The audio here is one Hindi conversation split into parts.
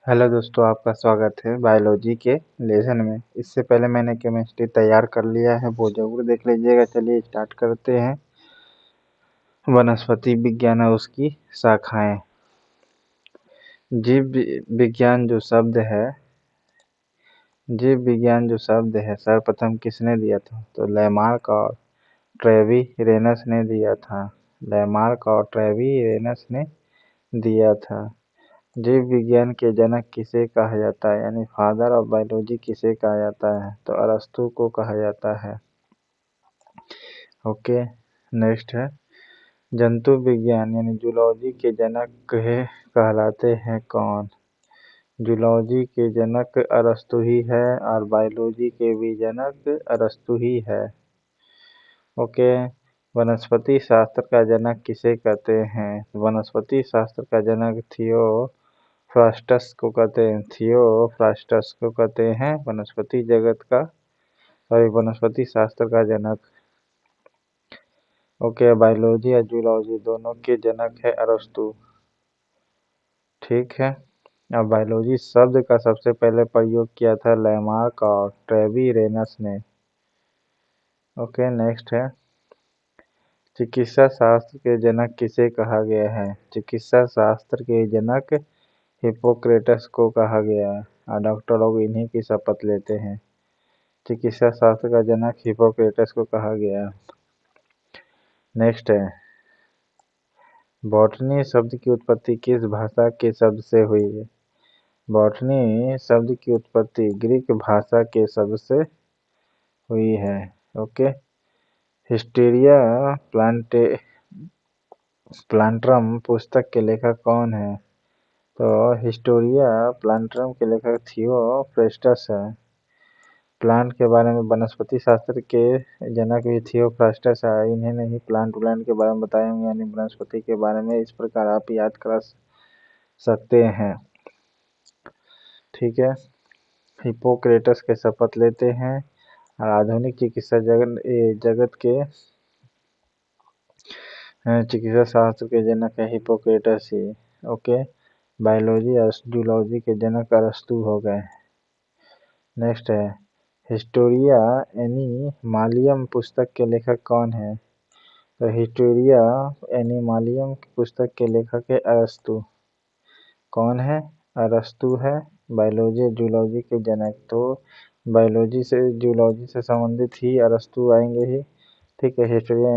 हेलो दोस्तों, आपका स्वागत है बायोलॉजी के लेसन में। इससे पहले मैंने केमिस्ट्री तैयार कर लिया है, वो ज़रूर देख लीजिएगा। चलिए स्टार्ट करते हैं। वनस्पति विज्ञान और उसकी शाखाएं। जीव विज्ञान जो शब्द है सर्वप्रथम किसने दिया था? तो लैमार्क और ट्रेवी-रेनस ने दिया था। लैमार्क और ट्रेवी-रेनस ने दिया था। जीव विज्ञान के जनक किसे कहा जाता है, यानी फादर ऑफ बायोलॉजी किसे कहा जाता है? तो अरस्तू को कहा जाता है। ओके, नेक्स्ट है जंतु विज्ञान यानी जूलॉजी के जनक कहलाते हैं कौन? जूलॉजी के जनक अरस्तू ही है और बायोलॉजी के भी जनक अरस्तू ही है। ओके, वनस्पति शास्त्र का जनक किसे कहते हैं? वनस्पति शास्त्र का जनक थियोफ्रास्टस को कहते हैं वनस्पति जगत का वनस्पति शास्त्र का जनक। ओके, बायोलॉजी या जूलॉजी दोनों के जनक है अरस्तू। ठीक है। अब बायोलॉजी शब्द का सबसे पहले प्रयोग किया था लैमार्क और ट्रेवी-रेनस ने। ओके, नेक्स्ट है चिकित्सा शास्त्र के जनक किसे कहा गया है? चिकित्सा शास्त्र के जनक हिप्पोक्रेटस को कहा गया है और डॉक्टर लोग इन्हीं की शपथ लेते हैं। चिकित्सा शास्त्र का जनक हिप्पोक्रेटस को कहा गया है। नेक्स्ट है बॉटनी शब्द की उत्पत्ति किस भाषा के शब्द से हुई है? बॉटनी शब्द की उत्पत्ति ग्रीक भाषा के शब्द से हुई है। ओके, हिस्टेरिया प्लांटरम पुस्तक के लेखक कौन है? तो हिस्टोरिया प्लांटरम के लेखक थियोफ्रास्टस है। प्लांट के बारे में वनस्पति शास्त्र के जनक भी थियोफ्रास्टस है। इन्हें नहीं प्लांट के बारे में बताए होंगे, यानी वनस्पति के बारे में। इस प्रकार आप याद कर सकते हैं। ठीक है, हिप्पोक्रेटस के शपथ लेते हैं और आधुनिक चिकित्सा जगत के चिकित्सा शास्त्र के जनक है हिप्पोक्रेटस ही। ओके, बायोलॉजी और जूलॉजी के जनक अरस्तू हो गए। नेक्स्ट है हिस्टोरिया एनिमालियम पुस्तक के लेखक कौन है? तो हिस्टोरिया एनिमालियम की पुस्तक के लेखक है अरस्तू। कौन है? अरस्तू है। बायोलॉजी जूलॉजी के जनक तो बायोलॉजी से जूलॉजी से संबंधित ही अरस्तू आएंगे ही। ठीक है, हिस्टोरिया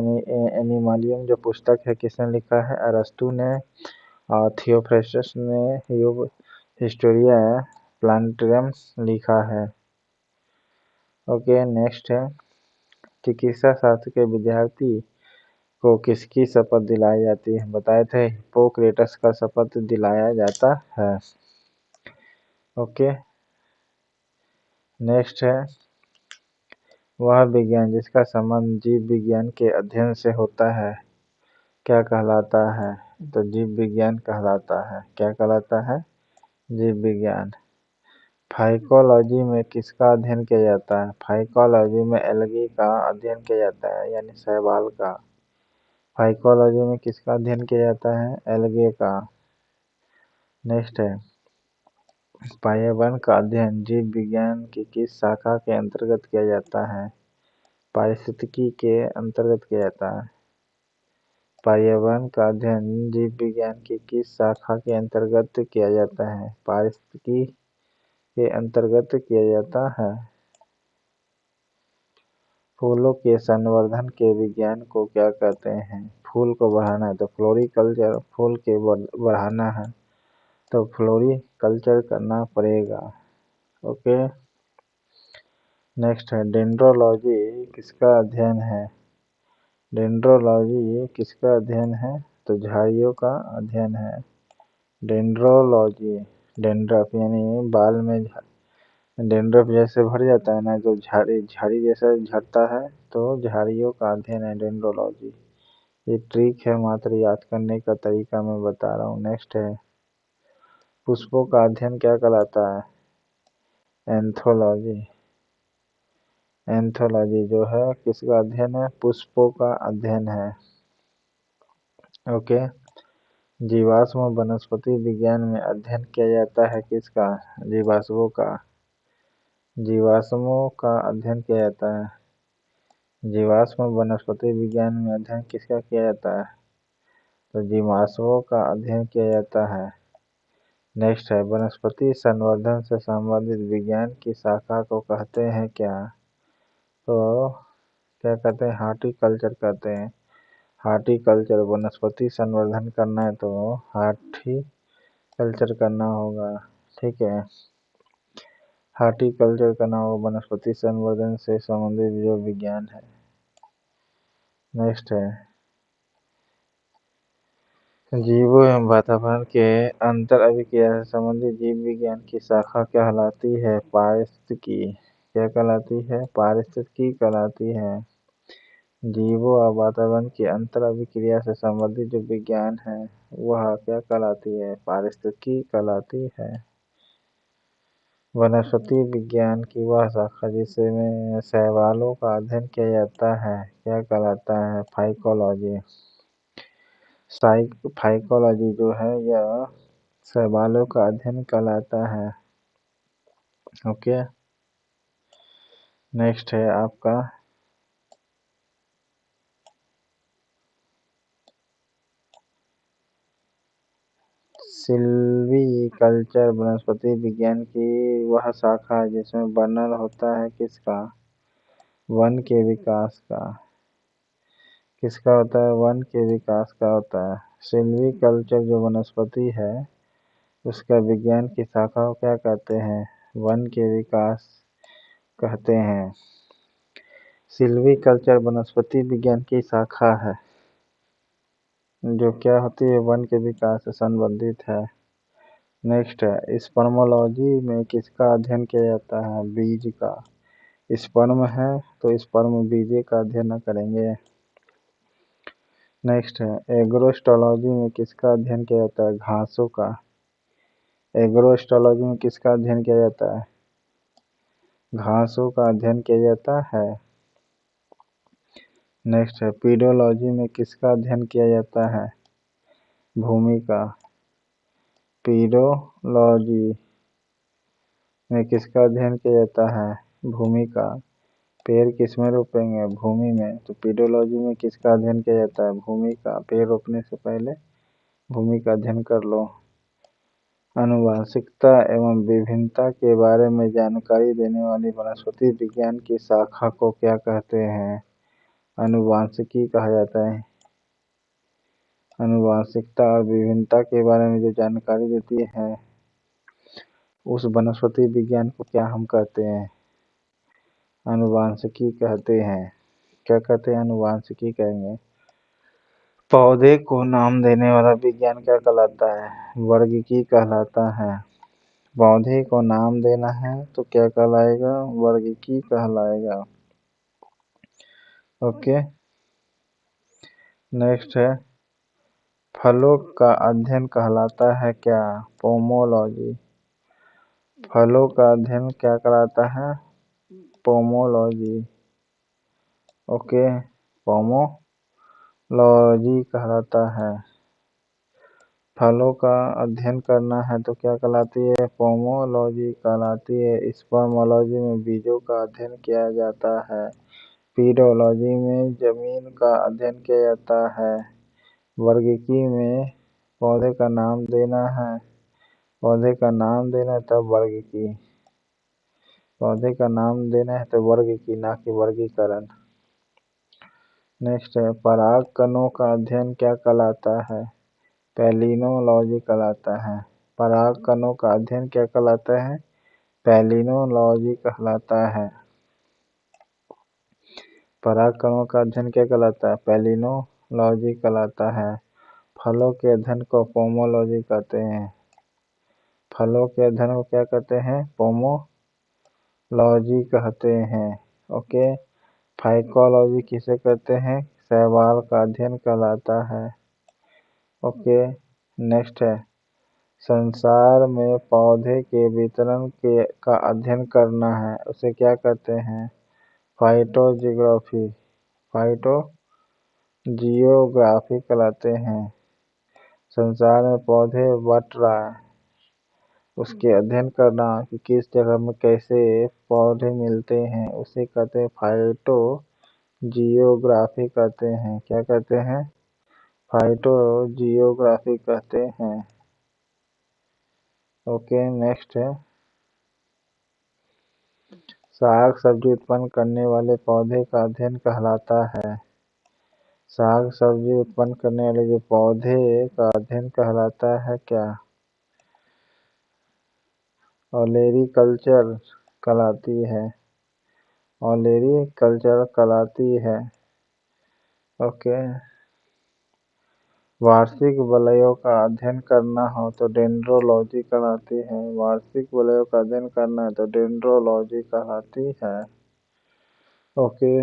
एनिमालियम जो पुस्तक है किसने लिखा है? अरस्तू ने। और थियोफ्रास्टस ने हिस्टोरिया प्लांटरम लिखा है। ओके, नेक्स्ट है चिकित्सा शास्त्र के विद्यार्थी को किसकी शपथ दिलाई जाती है? बताए थे हिप्पोक्रेटस का शपथ दिलाया जाता है। ओके, नेक्स्ट है वह विज्ञान जिसका संबंध जीव विज्ञान के अध्ययन से होता है क्या कहलाता है? तो जीव विज्ञान कहलाता है। क्या कहलाता है? जीव विज्ञान। फाइकोलॉजी में किसका अध्ययन किया जाता है? फाइकोलॉजी में एल्गी का अध्ययन किया जाता है, यानी शैवाल का। फाइकोलॉजी में किसका अध्ययन किया जाता है? एल्गे का। नेक्स्ट है पर्यावरण का अध्ययन जीव विज्ञान की किस शाखा के अंतर्गत किया जाता है? पारिस्थितिकी के अंतर्गत किया जाता है। पर्यावरण का अध्ययन जीव विज्ञान की किस शाखा के अंतर्गत किया जाता है? पारिस्थितिकी के अंतर्गत किया जाता है। फूलों के संवर्धन के विज्ञान को क्या कहते हैं? फूल को बढ़ाना है तो फ्लोरिकल्चर। फूल के बढ़ाना है तो फ्लोरिकल्चर करना पड़ेगा। ओके, नेक्स्ट है डेंड्रोलॉजी किसका अध्ययन है? डेंड्रोलॉजी किसका अध्ययन है? तो झाड़ियों का अध्ययन है। डेंड्रोलॉजी डेंड्रफ यानी बाल में डेंड्रफ जैसे भर जाता है ना, जो झाड़ी जैसा झड़ता है, तो झाड़ियों का अध्ययन है डेंड्रोलॉजी। ये ट्रिक है, मात्र याद करने का तरीका मैं बता रहा हूँ। नेक्स्ट है पुष्पों का अध्ययन क्या कहलाता है? एंथोलॉजी। एंथोलॉजी जो है किसका अध्ययन है? पुष्पों का अध्ययन है। ओके, जीवाश्म वनस्पति विज्ञान में अध्ययन किया जाता है किसका? जीवाश्मों का। जीवाश्मों का अध्ययन किया जाता है। जीवाश्म वनस्पति विज्ञान में अध्ययन किसका किया जाता है? तो जीवाश्मों का अध्ययन किया जाता है। नेक्स्ट है, वनस्पति संवर्धन से संबंधित विज्ञान की शाखा को कहते हैं क्या? तो क्या कहते हैं? हार्टिकल्चर कहते हैं। हार्टिकल्चर, वनस्पति संवर्धन करना है तो हार्टिकल्चर करना होगा। ठीक है, हार्टिकल्चर करना होगा, वनस्पति संवर्धन से संबंधित जो विज्ञान है। नेक्स्ट है, जीवों एवं वातावरण के अंतर अभिक्रिया से संबंधित जीव विज्ञान की शाखा कहलाती है पारिस्थितिकी। क्या कहलाती है? पारिस्थितिकी कहलाती है। जीवों और वातावरण की अंतर अभिक्रिया से संबंधित जो विज्ञान है वह क्या कहलाती है? पारिस्थितिकी कहलाती है। वनस्पति विज्ञान की वह शाखा जिसमें शैवालों का अध्ययन किया जाता है क्या कहलाता है? फाइकोलॉजी। फाइकोलॉजी जो है यह शैवालों का अध्ययन कहलाता है। ओके, नेक्स्ट है आपका सिल्वीकल्चर, वनस्पति विज्ञान की वह शाखा है जिसमें वर्णन होता है किसका? वन के विकास का। किसका होता है? वन के विकास का होता है। सिल्वीकल्चर जो वनस्पति है उसका विज्ञान की शाखा को क्या कहते हैं? वन के विकास कहते हैं। सिल्वीकल्चर वनस्पति विज्ञान की शाखा है जो क्या होती है? वन के विकास से संबंधित है। नेक्स्ट है, स्पर्मोलॉजी में किसका अध्ययन किया जाता है? बीज का। स्पर्म है तो स्पर्म बीज का अध्ययन करेंगे। नेक्स्ट है, एग्रोस्टोलॉजी में किसका अध्ययन किया जाता है? घासों का। एग्रोस्टोलॉजी में किसका अध्ययन किया जाता है? घासों का अध्ययन किया जाता है। नेक्स्ट है, पीडोलॉजी में किसका अध्ययन किया जाता है? भूमि का। पीडोलॉजी में किसका अध्ययन किया जाता है? भूमि का। पेड़ किसमें रोपेंगे? भूमि में। तो पीडोलॉजी में किसका अध्ययन किया जाता है? भूमि का। पेड़ रोपने से पहले भूमि का अध्ययन कर लो। आनुवंशिकता एवं विभिन्नता के बारे में जानकारी देने वाली वनस्पति विज्ञान की शाखा को क्या कहते हैं? आनुवंशिकी कहा जाता है। आनुवंशिकता और विभिन्नता के बारे में जो जानकारी देती है उस वनस्पति विज्ञान को क्या हम कहते हैं? आनुवंशिकी कहते हैं। क्या कहते हैं? आनुवंशिकी कहेंगे। पौधे को नाम देने वाला विज्ञान क्या कहलाता है? वर्गिकी कहलाता है। पौधे को नाम देना है तो क्या कहलाएगा? वर्गिकी कहलाएगा। ओके, नेक्स्ट है, फलों का अध्ययन कहलाता है क्या? पोमोलॉजी। फलों का अध्ययन क्या कहलाता है? पोमोलॉजी। ओके, पोमोलॉजी कहलाता है। फलों का अध्ययन करना है तो क्या कहलाती है? पोमोलॉजी कहलाती है। स्पर्मोलॉजी में बीजों का अध्ययन किया जाता है। पीडोलॉजी में जमीन का अध्ययन किया जाता है। वर्गिकी में पौधे का नाम देना है। पौधे का नाम देना है तब वर्गिकी। पौधे का नाम देना है तो वर्गिकी, ना कि वर्गीकरण। नेक्स्ट है, पराग कणों का अध्ययन क्या कहलाता है? पैलिनोलॉजी कहलाता है। पराग कणों का अध्ययन क्या कहलाता है? पैलिनोलॉजी कहलाता है। पराग कणों का अध्ययन क्या कहलाता है? पैलिनोलॉजी कहलाता है। फलों के अध्ययन को पोमोलॉजी कहते हैं। फलों के अध्ययन को क्या कहते हैं? पोमोलॉजी कहते हैं। ओके, फाइकोलॉजी किसे कहते हैं? शैवाल का अध्ययन कहलाता है। ओके, नेक्स्ट है, संसार में पौधे के वितरण का अध्ययन करना है उसे क्या कहते हैं? फाइटोजियोग्राफी। फाइटोजियोग्राफी कहलाते हैं। संसार में पौधे बट रहा है, उसके अध्ययन करना कि किस जगह में कैसे पौधे मिलते हैं, उसे कहते हैं फाइटो जियोग्राफी कहते हैं। क्या कहते हैं? फाइटो जियोग्राफी कहते हैं। ओके, नेक्स्ट है साग सब्जी उत्पन्न करने वाले पौधे का अध्ययन कहलाता है। साग सब्जी उत्पन्न करने वाले जो पौधे का अध्ययन कहलाता है क्या? ओलेरीकल्चर कहलाती है। ओलेरीकल्चर कहलाती है। ओके, वार्षिक वलयों का अध्ययन करना हो तो डेंड्रोलॉजी कहलाती है। वार्षिक वलयों का अध्ययन करना है तो डेंड्रोलॉजी कहलाती है। ओके,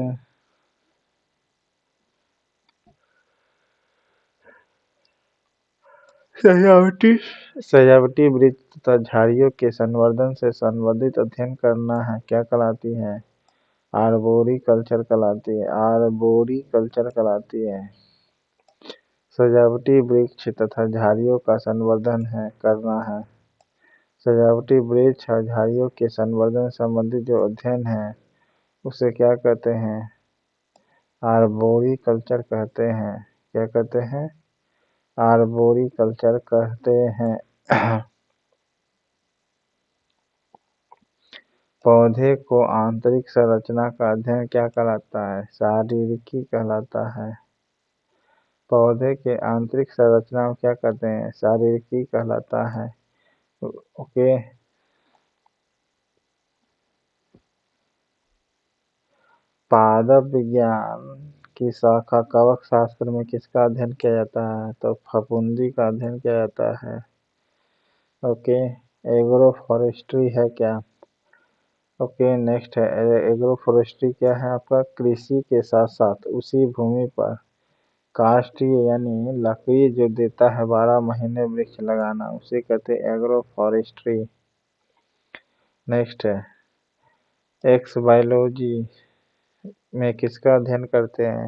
सजावटी वृक्ष तथा झाड़ियों के संवर्धन से संबंधित अध्ययन करना है क्या कहलाती है? आर्बोरिकल्चर कहलाती है। आर्बोरिकल्चर कहलाती है। सजावटी वृक्ष तथा झाड़ियों का संवर्धन करना है। सजावटी वृक्ष और झाड़ियों के संवर्धन संबंधित जो अध्ययन है उसे क्या कहते हैं? आर्बोरिकल्चर कहते हैं। क्या कहते हैं? आर्बोरिकल्चर कहते हैं। पौधे को आंतरिक संरचना का अध्ययन क्या कहलाता है? शारीरिकी कहलाता है। पौधे के आंतरिक संरचना को क्या कहते हैं? शारीरिकी कहलाता है। ओके, पादप विज्ञान की शाखा कवक शास्त्र में किसका अध्ययन किया जाता है? तो फफूंदी का अध्ययन किया जाता है। ओके, एग्रो फॉरेस्ट्री है क्या? ओके, नेक्स्ट है एग्रो फॉरेस्ट्री क्या है आपका? कृषि के साथ साथ उसी भूमि पर काष्ठीय यानी लकड़ी जो देता है 12 महीने वृक्ष लगाना, उसे कहते हैं एग्रो फॉरेस्ट्री। नेक्स्ट है एक्स बायोलॉजी में किसका अध्ययन करते हैं?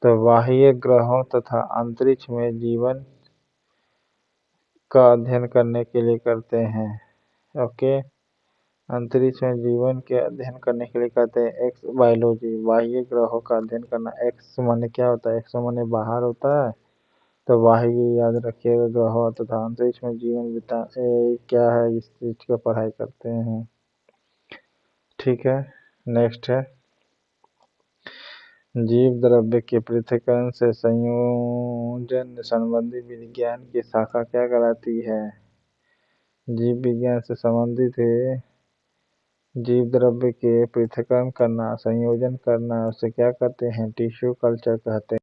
तो बाह्य ग्रहों तथा अंतरिक्ष में जीवन का अध्ययन करने के लिए करते हैं। ओके, अंतरिक्ष में जीवन के अध्ययन करने के लिए कहते हैं एक्स बायोलॉजी। बाह्य ग्रहों का अध्ययन करना, एक्स माने क्या होता है? एक्स माने बाहर होता है, तो बाह्य याद रखिएगा, ग्रहों तथा अंतरिक्ष में जीवन बिता क्या है इस चीज का पढ़ाई करते हैं। ठीक है, नेक्स्ट है जीव द्रव्य के पृथक्करण से संयोजन संबंधी विज्ञान की शाखा क्या कहलाती है? जीव विज्ञान से संबंधित है जीव द्रव्य के पृथक्करण करना, संयोजन करना, उसे क्या कहते हैं? टिश्यू कल्चर कहते हैं।